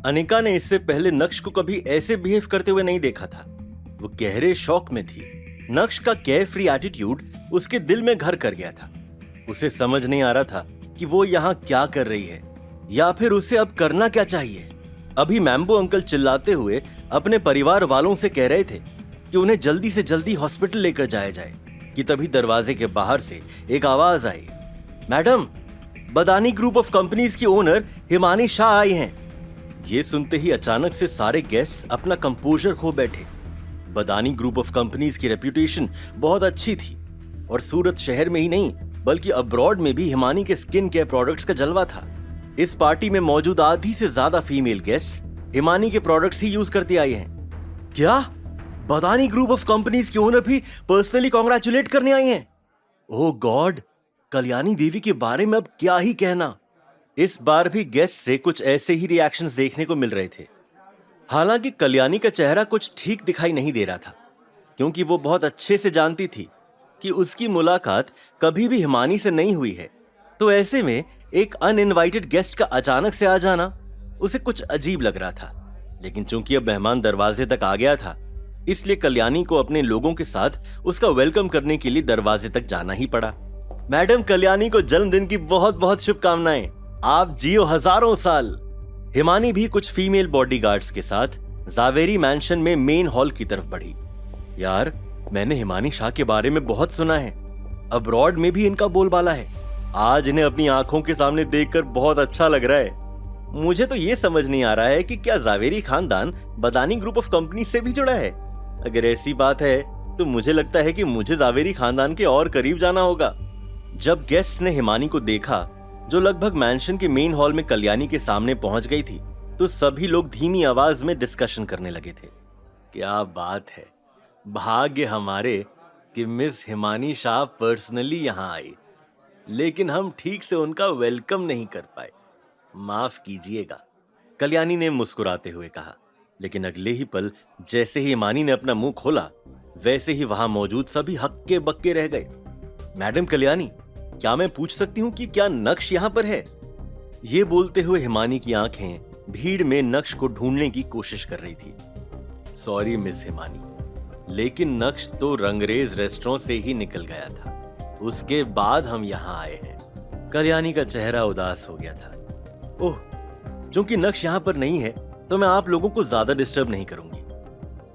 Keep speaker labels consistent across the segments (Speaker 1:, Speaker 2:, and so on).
Speaker 1: अनिका ने इससे पहले नक्श को कभी ऐसे बिहेव करते हुए नहीं देखा था। वो गहरे शौक में थी। नक्श का केयर फ्री एटीट्यूड उसके दिल में घर कर गया था। उसे समझ नहीं आ रहा था कि वो यहाँ क्या कर रही है या फिर उसे अब करना क्या चाहिए। अभी मैम्बो अंकल चिल्लाते हुए अपने परिवार वालों से कह रहे थे कि उन्हें जल्दी से जल्दी हॉस्पिटल लेकर जाया जाए कि तभी दरवाजे के बाहर से एक आवाज आई, madam, Badani group of companies की ओनर हिमानी शाह आई हैं। ये सुनते ही अचानक से सारे गेस्ट्स अपना कंपोजर खो बैठे। बदानी ग्रुप ऑफ कंपनीज की रेप्यूटेशन बहुत अच्छी थी और सूरत शहर में ही नहीं बल्कि अब्रॉड में भी हिमानी के स्किन केयर प्रोडक्ट्स का जलवा था। इस पार्टी में मौजूद आधी से ज्यादा फीमेल गेस्ट्स हिमानी के प्रोडक्ट्स ही यूज करती आई हैं। क्या बदानी ग्रुप ऑफ कंपनीज की ओनर भी पर्सनली कांग्रेचुलेट करने आई हैं? ओह गॉड, कल्याणी देवी के बारे में अब क्या ही कहना। इस बार भी गेस्ट से कुछ ऐसे ही रिएक्शंस देखने को मिल रहे थे। हालांकि कल्याणी का चेहरा कुछ ठीक दिखाई नहीं दे रहा था, क्योंकि वो बहुत अच्छे से जानती थी कि उसकी मुलाकात कभी भी हिमानी से नहीं हुई है। तो ऐसे में एक अनइनवाइटेड गेस्ट का अचानक से आ जाना उसे कुछ अजीब लग रहा था। लेकिन चूंकि अब मेहमान दरवाजे तक आ गया था, इसलिए कल्याणी को अपने लोगों के साथ उसका वेलकम करने के लिए दरवाजे तक जाना ही पड़ा। मैडम कल्याणी को जन्मदिन की बहुत बहुत शुभकामनाएं। आप जियो हजारों साल। हिमानी भी कुछ फीमेल बॉडीगार्ड्स के साथ जावेरी मैंशन में मेन हॉल की तरफ बढ़ी। यार, मैंने हिमानी शाह के बारे में बहुत सुना है। अब्रॉड में भी इनका बोलबाला है। आज इन्हें अपनी आंखों के सामने देखकर बहुत अच्छा लग रहा है। मुझे तो ये समझ नहीं आ रहा है कि क्या जावेरी खानदान बदानी ग्रुप ऑफ कंपनी से भी जुड़ा है। अगर ऐसी बात है तो मुझे लगता है कि मुझे जावेरी खानदान के और करीब जाना होगा। जब गेस्ट्स ने हिमानी को देखा, जो लगभग मैंशन के मेन हॉल में कल्याणी के सामने पहुंच गई थी, तो सभी लोग धीमी आवाज में डिस्कशन करने लगे थे। क्या बात है, भाग्य हमारे कि मिस हिमानी शाह पर्सनली यहां आई, लेकिन हम ठीक से उनका वेलकम नहीं कर पाए। माफ कीजिएगा, कल्याणी ने मुस्कुराते हुए कहा। लेकिन अगले ही पल जैसे ही हिमानी ने अपना मुंह खोला, वैसे ही वहां मौजूद सभी हक्के बक्के रह गए। मैडम कल्याणी, क्या मैं पूछ सकती हूँ कि क्या नक्श यहाँ पर है? ये बोलते हुए हिमानी की आंखें भीड़ में नक्श को ढूंढने की कोशिश कर रही थी। सॉरी मिस हिमानी, लेकिन नक्श तो रंगरेज रेस्टोरेंट से ही निकल गया था। उसके बाद हम यहाँ आए हैं। कल्याणी का चेहरा उदास हो गया था। ओह, चूंकि नक्श यहाँ पर नहीं है तो मैं आप लोगों को ज्यादा डिस्टर्ब नहीं करूंगी।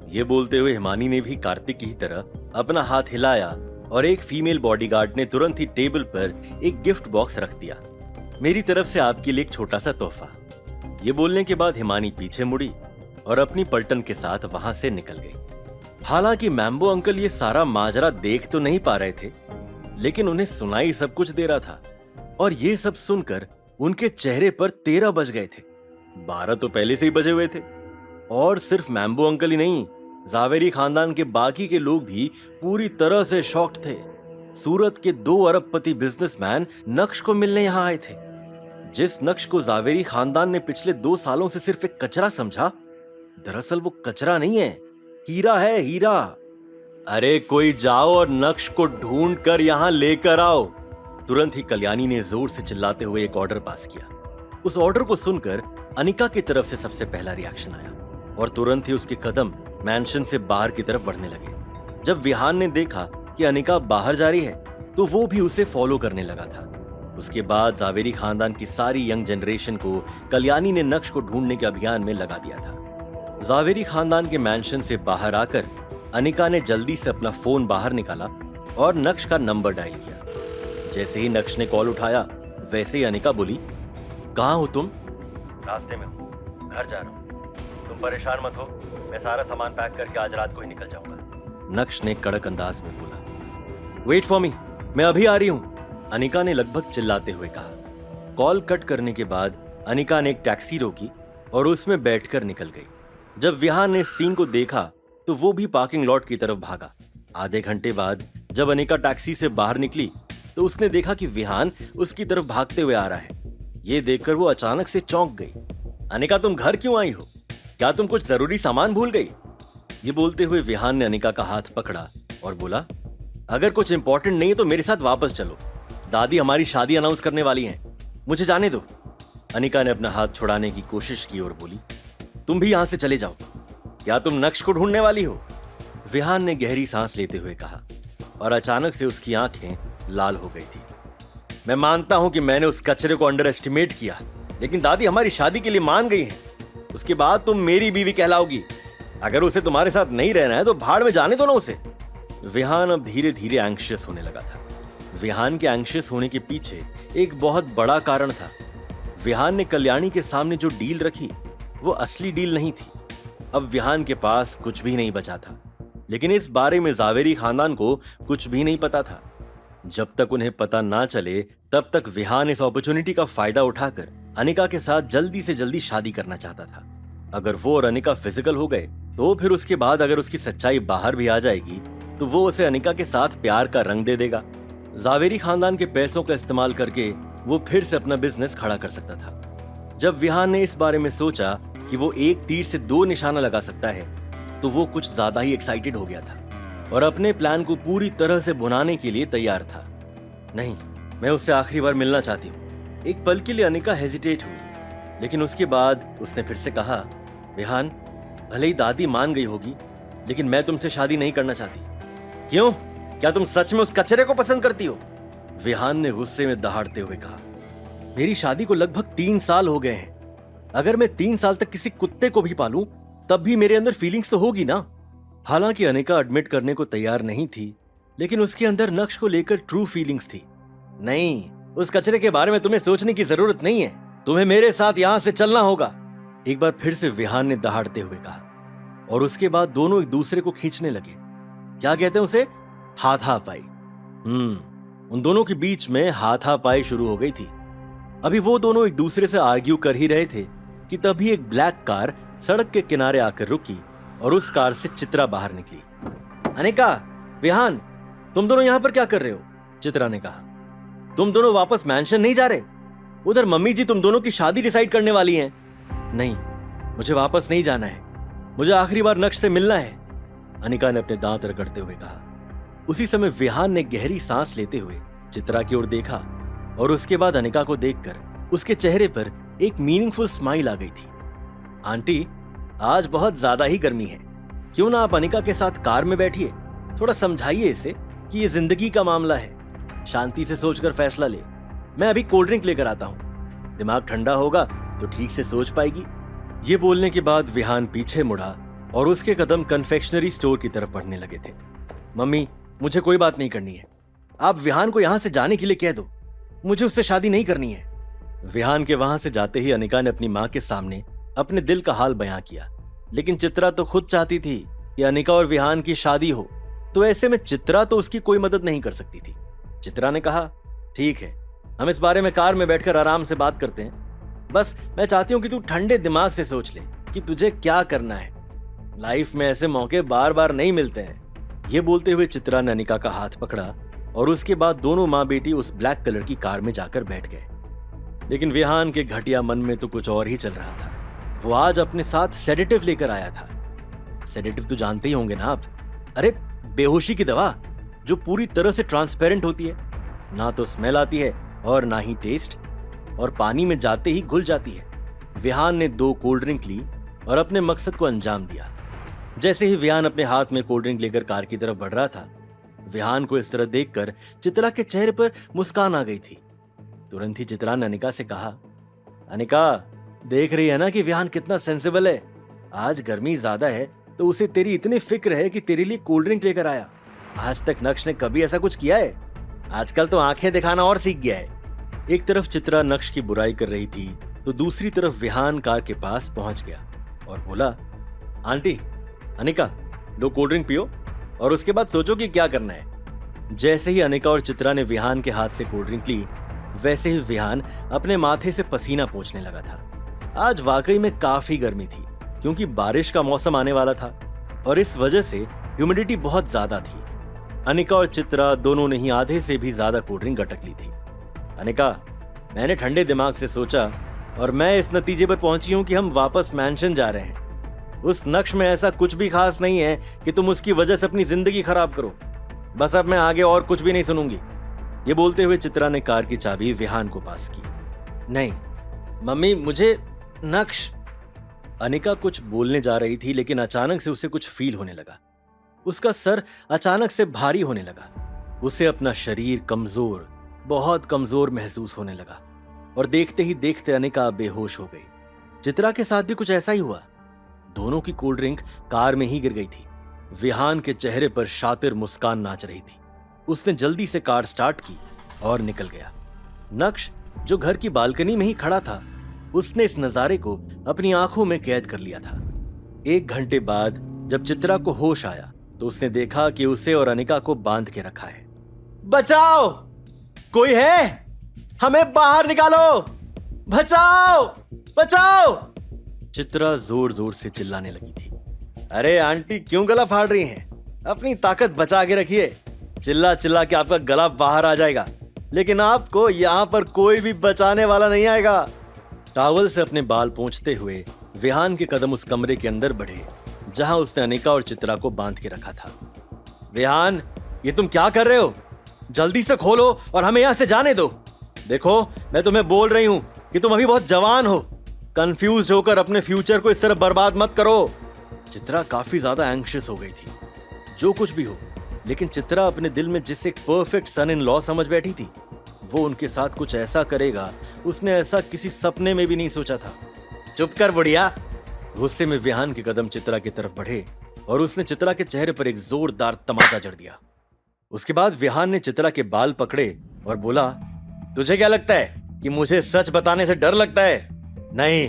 Speaker 1: ये बोलते हुए हिमानी ने भी कार्तिक की तरह अपना हाथ हिलाया और एक फीमेल बॉडीगार्ड ने तुरंत ही टेबल पर एक गिफ्ट बॉक्स रख दिया। मेरी तरफ से आपके लिए एक छोटा सा तोहफा। ये बोलने के बाद हिमानी पीछे मुड़ी और अपनी पलटन के साथ वहां से निकल गई। हालांकि मैम्बो अंकल ये सारा माजरा देख तो नहीं पा रहे थे, लेकिन उन्हें सुनाई सब कुछ दे रहा था और ये सब सुनकर उनके चेहरे पर 13 बज गए थे। 12 तो पहले से ही बजे हुए थे। और सिर्फ मैम्बो अंकल ही नहीं, जावेरी खानदान के बाकी के लोग भी पूरी तरह से शॉक्ड थे। सूरत के 2 अरबपति बिजनेसमैन नक्श को मिलने यहां आए थे। जिस नक्श को जावेरी खानदान ने पिछले 2 सालों से सिर्फ एक कचरा समझा, दरअसल वो कचरा नहीं है, हीरा है, हीरा। अरे कोई जाओ और नक्श को ढूंढ कर यहां लेकर आओ। तुरंत ही कल्याणी ने जोर से चिल्लाते हुए एक ऑर्डर पास किया। उस ऑर्डर को सुनकर अनिका की तरफ से सबसे पहला रिएक्शन आया और तुरंत ही उसके कदम मैंशन से बाहर की तरफ बढ़ने लगे। जब विहान ने देखा कि अनिका बाहर जा रही है तो वो भी उसे फॉलो करने लगा था। उसके बाद जावेरी खानदान की सारी यंग जनरेशन को कल्याणी ने नक्श को ढूंढने के अभियान में लगा दिया था। जावेरी खानदान के मैंशन से बाहर आकर अनिका ने जल्दी से अपना फोन बाहर निकाला और नक्श का नंबर डायल किया। जैसे ही नक्श ने कॉल उठाया, वैसे ही अनिका बोली, कहाँ हो तुम? रास्ते में हूँ, घर जा रहा हूँ। तुम परेशान मत हो, मैं सारा सामान पैक करके आज रात को ही निकल जाऊंगा। नक्श ने कड़क अंदाज में बोला। वेट फॉर मी, मैं अभी आ रही हूँ, अनिका ने लगभग चिल्लाते हुए कहा। कॉल कट करने के बाद अनिका ने एक टैक्सी रोकी और उसमें बैठकर निकल गई। जब विहान ने सीन को देखा तो वो भी पार्किंग लॉट की तरफ भागा। आधे घंटे बाद जब अनिका टैक्सी से बाहर निकली तो उसने देखा कि विहान उसकी तरफ भागते हुए आ रहा है। ये देखकर वो अचानक से चौंक गई। अनिका, तुम घर क्यों आई हो? क्या तुम कुछ जरूरी सामान भूल गई? ये बोलते हुए विहान ने अनिका का हाथ पकड़ा और बोला, अगर कुछ इंपॉर्टेंट नहीं है तो मेरे साथ वापस चलो। दादी हमारी शादी अनाउंस करने वाली हैं, मुझे जाने दो। अनिका ने अपना हाथ छुड़ाने की कोशिश की और बोली, तुम भी यहां से चले जाओ। क्या तुम नक्श को ढूंढने वाली हो? विहान ने गहरी सांस लेते हुए कहा और अचानक से उसकी आंखें लाल हो गई थी। मैं मानता हूं कि मैंने उस कचरे को अंडर एस्टिमेट किया, लेकिन दादी हमारी शादी के लिए मान गई है। उसके बाद तुम मेरी बीवी कहलाओगी। अगर उसे तुम्हारे साथ नहीं रहना है तो भाड़ में जाने दो ना उसे। विहान अब धीरे धीरे एंग्शियस होने लगा था। विहान के एंग्शियस होने के पीछे एक बहुत बड़ा कारण था। विहान ने कल्याणी के सामने जो डील रखी वो असली डील नहीं थी। अब विहान के पास कुछ भी नहीं बचा था, लेकिन इस बारे में जावेरी खानदान को कुछ भी नहीं पता था। जब तक उन्हें पता ना चले तब तक विहान इस अपॉर्चुनिटी का फायदा उठाकर अनिका के साथ जल्दी से जल्दी शादी करना चाहता था। अगर वो और अनिका फिजिकल हो गए तो फिर उसके बाद अगर उसकी सच्चाई बाहर भी आ जाएगी तो वो उसे अनिका के साथ प्यार का रंग दे देगा। जावेरी खानदान के पैसों का इस्तेमाल करके वो फिर से अपना बिजनेस खड़ा कर सकता था। जब विहान ने इस बारे में सोचा कि वो एक तीर से दो निशाना लगा सकता है तो वो कुछ ज्यादा ही एक्साइटेड हो गया था और अपने प्लान को पूरी तरह से भुनाने के लिए तैयार था। नहीं, मैं उससे आखिरी बार मिलना चाहती हूँ। एक पल के लिए अनिका हेजिटेट हुई, लेकिन उसके बाद उसने फिर से कहा, विहान, भले ही दादी मान गई होगी, लेकिन मैं तुमसे शादी नहीं करना चाहती। क्यों? क्या तुम सच में उस कचरे को पसंद करती हो? विहान ने गुस्से में दहाड़ते हुए कहा। मेरी शादी को लगभग 3 साल हो गए हैं। अगर मैं 3 साल तक किसी कुत्ते को भी पालूं तब भी मेरे अंदर फीलिंग्स तो होगी ना। हालांकि अनिका एडमिट करने को तैयार नहीं थी, लेकिन उसके अंदर नक्श को लेकर ट्रू फीलिंग्स थी। नहीं, उस कचरे के बारे में तुम्हें सोचने की जरूरत नहीं है। तुम्हें मेरे साथ यहां से चलना होगा। एक बार फिर से विहान ने दहाड़ते हुए कहा और उसके बाद दोनों एक दूसरे को खींचने लगे। क्या कहते हैं उसे? हाथापाई। उन दोनों के बीच में हाथापाई शुरू हो गई थी। अभी वो दोनों एक दूसरे से आर्ग्यू कर ही रहे थे कि तभी एक ब्लैक कार सड़क के किनारे आकर रुकी और उस कार से चित्रा बाहर निकली। अनिका, विहान, तुम दोनों यहां पर क्या कर रहे हो? चित्रा ने कहा। तुम दोनों वापस मैंशन नहीं जा रहे? उधर मम्मी जी तुम दोनों की शादी डिसाइड करने वाली हैं। नहीं, मुझे वापस नहीं जाना है। मुझे आखिरी बार नक्श से मिलना है, अनिका ने अपने दांत रगड़ते हुए कहा। उसी समय विहान ने गहरी सांस लेते हुए चित्रा की ओर देखा और उसके बाद अनिका को देखकर उसके चेहरे पर एक मीनिंगफुल स्माइल आ गई थी। आंटी, आज बहुत ज्यादा ही गर्मी है। क्यों ना आप अनिका के साथ कार में बैठिए। थोड़ा समझाइए इसे कि ये जिंदगी का मामला है। शांति से सोचकर फैसला ले। मैं अभी कोल्ड ड्रिंक लेकर आता हूं। दिमाग ठंडा होगा तो ठीक से सोच पाएगी। ये बोलने के बाद विहान पीछे मुड़ा और उसके कदम कन्फेक्शनरी स्टोर की तरफ बढ़ने लगे थे। मम्मी, मुझे कोई बात नहीं करनी है। आप विहान को यहां से जाने के लिए कह दो। मुझे उससे शादी नहीं करनी है। विहान के वहां से जाते ही अनिका ने अपनी मां के सामने अपने दिल का हाल बयां किया, लेकिन चित्रा तो खुद चाहती थी कि अनिका और विहान की शादी हो, तो ऐसे में चित्रा तो उसकी कोई मदद नहीं कर सकती थी। चित्रा ने कहा, ठीक है, हम इस बारे में कार में बैठकर आराम से बात करते हैं। बस मैं चाहती हूं कि तू ठंडे दिमाग से सोच ले कि तुझे क्या करना है। लाइफ में ऐसे मौके बार बार नहीं मिलते हैं। ये बोलते हुए चित्रा ने अनिका का हाथ पकड़ा और उसके बाद दोनों माँ बेटी उस ब्लैक कलर की कार में जाकर बैठ गए। लेकिन विहान के घटिया मन में तो कुछ और ही चल रहा था। वो आज अपने साथ सेडेटिव लेकर आया था। सेडेटिव तो जानते ही होंगे ना आप। अरे, बेहोशी की दवा जो पूरी तरह से ट्रांसपेरेंट होती है, ना तो स्मेल आती है और ना ही टेस्ट, और पानी में जाते ही घुल जाती है। विहान ने 2 कोल्ड ड्रिंक ली और अपने मकसद को अंजाम दिया। जैसे ही विहान अपने हाथ में कोल्ड ड्रिंक लेकर कार की तरफ बढ़ रहा था, विहान को इस तरह देखकर चित्रा के चेहरे पर मुस्कान आ गई थी। तुरंत ही चित्रा ने अनिका से कहा, अनिका, देख रही है ना कि विहान कितना सेंसिबल है। आज गर्मी ज्यादा है तो उसे तेरी इतनी फिक्र है कि तेरे लिए कोल्ड ड्रिंक लेकर आया। आज तक नक्श ने कभी ऐसा कुछ किया है? आजकल तो आंखें दिखाना और सीख गया है। एक तरफ चित्रा नक्श की बुराई कर रही थी तो दूसरी तरफ विहान कार के पास पहुंच गया और बोला, आंटी, अनिका, 2 कोल्ड ड्रिंक पियो और उसके बाद सोचो कि क्या करना है। जैसे ही अनिका और चित्रा ने विहान के हाथ से कोल्ड ड्रिंक ली, वैसे ही विहान अपने माथे से पसीना पोंछने लगा था। आज वाकई में काफी गर्मी थी क्योंकि बारिश का मौसम आने वाला था और इस वजह से ह्यूमिडिटी बहुत ज्यादा थी। अनिका और चित्रा दोनों ने ही आधे से भी ज्यादा कोल्ड ड्रिंक गटक ली थी। अनिका, मैंने ठंडे दिमाग से सोचा और मैं इस नतीजे पर पहुंची हूं कि हम वापस मैंशन जा रहे हैं। उस नक्श में ऐसा कुछ भी खास नहीं है कि तुम उसकी वजह से अपनी जिंदगी खराब करो। बस अब मैं आगे और कुछ भी नहीं सुनूंगी। ये बोलते हुए चित्रा ने कार की चाबी विहान को पास की। नहीं मम्मी, मुझे नक्श। अनिका कुछ बोलने जा रही थी, लेकिन अचानक से उसे कुछ फील होने लगा। उसका सर अचानक से भारी होने लगा। उसे अपना शरीर कमजोर, बहुत कमजोर महसूस होने लगा और देखते ही देखते अनिका बेहोश हो गई। चित्रा के साथ भी कुछ ऐसा ही हुआ। दोनों की कोल्ड ड्रिंक कार में ही गिर गई थी। विहान के चेहरे पर शातिर मुस्कान नाच रही थी। उसने जल्दी से कार स्टार्ट की और निकल गया। नक्श, जो घर की बालकनी में ही खड़ा था, उसने इस नजारे को अपनी आंखों में कैद कर लिया था। 1 घंटे बाद जब चित्रा को होश आया तो उसने देखा कि उसे और अनिका को बांध के रखा है। बचाओ, कोई है? हमें बाहर निकालो, बचाओ, बचाओ! चित्रा जोर जोर से चिल्लाने लगी थी। अरे आंटी, क्यों गला फाड़ रही हैं? अपनी ताकत बचा के रखिए। चिल्ला चिल्ला के आपका गला बाहर आ जाएगा, लेकिन आपको यहां पर कोई भी बचाने वाला नहीं आएगा। टॉवल से अपने बाल पोंछते हुए विहान के कदम उस कमरे के अंदर बढ़े जहां उसने अनिका और चित्रा को बांध के रखा था। विहान, ये तुम क्या कर रहे हो? जल्दी से खोलो और हमें यहां से जाने दो। देखो, मैं तुम्हें बोल रही हूं कि तुम अभी बहुत जवान हो। कंफ्यूज होकर अपने फ्यूचर को इस तरह बर्बाद मत करो। चित्रा काफी ज्यादा एंग्शियस हो गई थी। जो कुछ भी हो, लेकिन चित्रा अपने दिल में जिसे एक परफेक्ट सन इन लॉ समझ बैठी थी, वो उनके साथ कुछ ऐसा करेगा, उसने ऐसा किसी सपने में भी नहीं सोचा था। चुप कर बुढ़िया। गुस्से में विहान के कदम चित्रा की तरफ बढ़े और उसने चित्रा के चेहरे पर एक जोरदार तमाचा जड़ दिया। उसके बाद विहान ने चित्रा के बाल पकड़े और बोला, तुझे क्या लगता है कि मुझे सच बताने से डर लगता है? नहीं,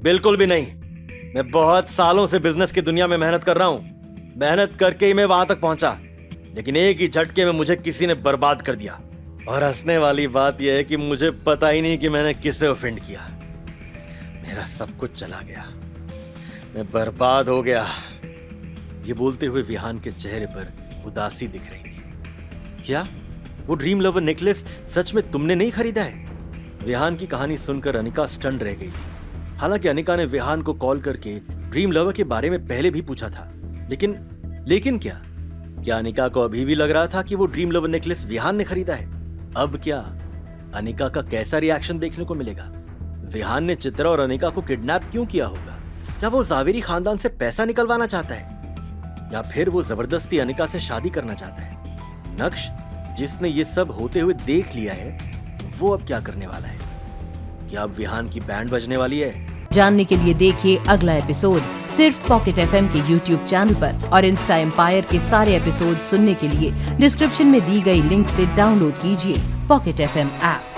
Speaker 1: बिल्कुल भी नहीं। मैं बहुत सालों से बिजनेस की दुनिया में मेहनत कर रहा हूं। मेहनत करके ही मैं वहां तक पहुंचा, लेकिन एक ही झटके में मुझे किसी ने बर्बाद कर दिया। और हंसने वाली बात यह है कि मुझे पता ही नहीं कि मैंने किसे ऑफेंड किया। मेरा सब कुछ चला गया, मैं बर्बाद हो गया। ये बोलते हुए विहान के चेहरे पर उदासी दिख रही थी। क्या वो ड्रीम लवर नेकलेस सच में तुमने नहीं खरीदा है? विहान की कहानी सुनकर अनिका स्टन रह गई थी। हालांकि अनिका ने विहान को कॉल करके ड्रीम लवर के बारे में पहले भी पूछा था, लेकिन क्या अनिका को अभी भी लग रहा था कि वो ड्रीम लवर नेकलेस विहान ने खरीदा है? अब क्या अनिका का कैसा रिएक्शन देखने को मिलेगा? विहान ने चित्रा और अनिका को किडनैप क्यों किया होगा? क्या वो जावेरी खानदान से पैसा निकलवाना चाहता है, या फिर वो जबरदस्ती अनिका से शादी करना चाहता है? नक्श, जिसने ये सब होते हुए देख लिया है, वो अब क्या करने वाला है? क्या अब विहान की बैंड बजने वाली है?
Speaker 2: जानने के लिए देखिए अगला एपिसोड सिर्फ पॉकेट एफएम के YouTube चैनल पर, और इंस्टा एम्पायर के सारे एपिसोड सुनने के लिए डिस्क्रिप्शन में दी गई लिंक से डाउनलोड कीजिए पॉकेट एफएम ऐप।